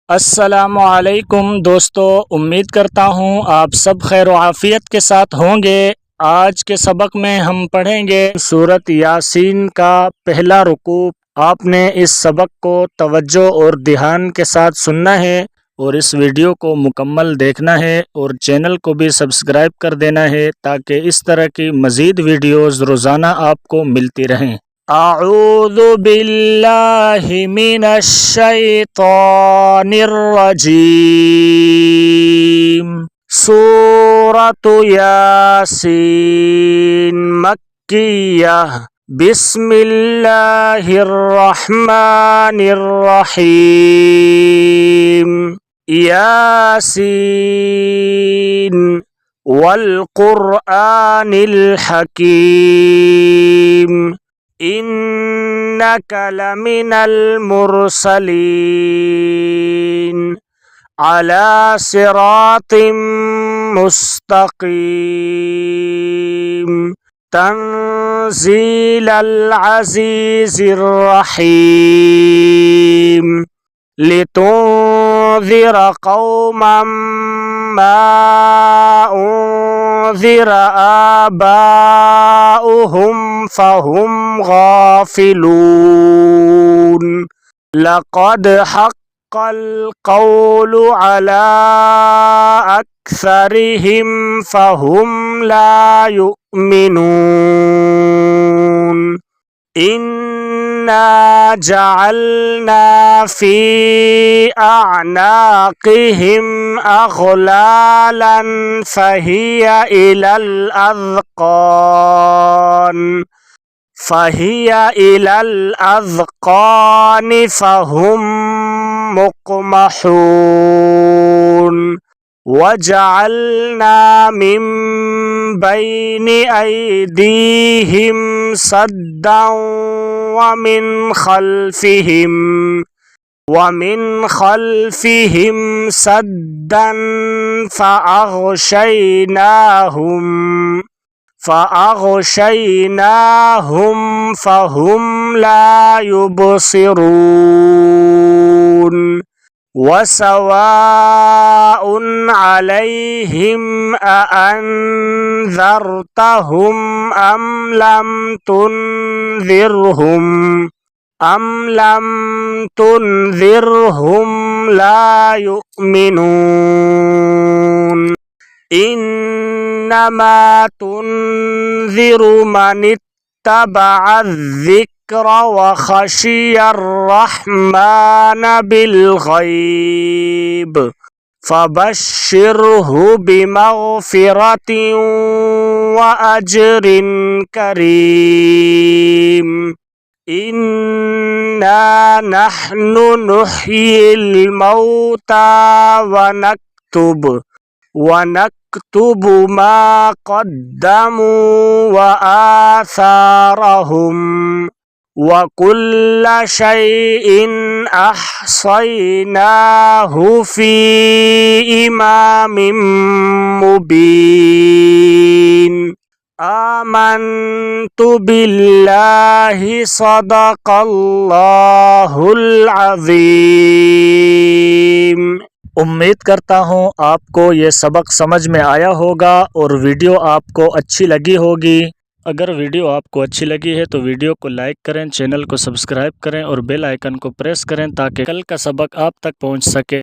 अस्सलामुअलैकुम दोस्तों, उम्मीद करता हूँ आप सब खैर व आफियत के साथ होंगे। आज के सबक में हम पढ़ेंगे सूरत यासीन का पहला रुकू। आपने इस सबक को तवज्जो और ध्यान के साथ सुनना है और इस वीडियो को मुकम्मल देखना है और चैनल को भी सब्सक्राइब कर देना है ताकि इस तरह की मज़ीद वीडियोज़ रोज़ाना आपको मिलती रहें। अऊज़ु बिल्लाहि मिनश शैतानिर रजीम। सूरतु यासीन मक्किय्यह। बिस्मिल्लाहिर रहमानिर रहीम। यासीन वल क़ुरआनिल हकीम। इन्नका लमिनल मुरसलीन अला सिरातिम मुस्तकीम। तंज़ीलल अज़ीज़िर रहीम। लितुन्ज़िर क़ौमम मा उन्ज़िर आबाउहुम फ़हुम गाफ़िलून। लक़द हक़्क़ल क़ौलु अला अक्सरिहिम फ़हुम ला युमिनून। इन्ना जअलना फ़ी अअनाक़िहिम अग़लालन फ़हिय इलल अज़क़ान फ़हुम मुक़महून। वजअलना मिन बैनि अयदीहिम सद्दन वमिन खल्फ़िहिम सद्दन फ़अग़शयनाहुम फ़हुम ला युबसिरून। वसवाउन अलैहिम अअन्ज़रतहुम अम लम तुनज़िरहुम ला युमिनून। इन्नमा तुनज़िरु मनित्तबअज़-ज़िक्र व ख़शियर रहमान बिल-ग़ैब फ़बश्शिरहु बिमग़फ़िरतिन व अज्रिन करीम। इन्ना नहनु नुह्यिल मौता व नक्तुबु मा क़द्दमू व आसारहुम व कुल्ल शैइन अहसैनाहु फ़ी इमामिम मुबीन। आमन्तु बिल्लाहि सदक़ल्लाहुल अज़ीम। उम्मीद करता हूँ आपको ये सबक समझ में आया होगा और वीडियो आपको अच्छी लगी होगी। अगर वीडियो आपको अच्छी लगी है तो वीडियो को लाइक करें, चैनल को सब्सक्राइब करें और बेल आइकन को प्रेस करें ताकि कल का सबक आप तक पहुँच सके।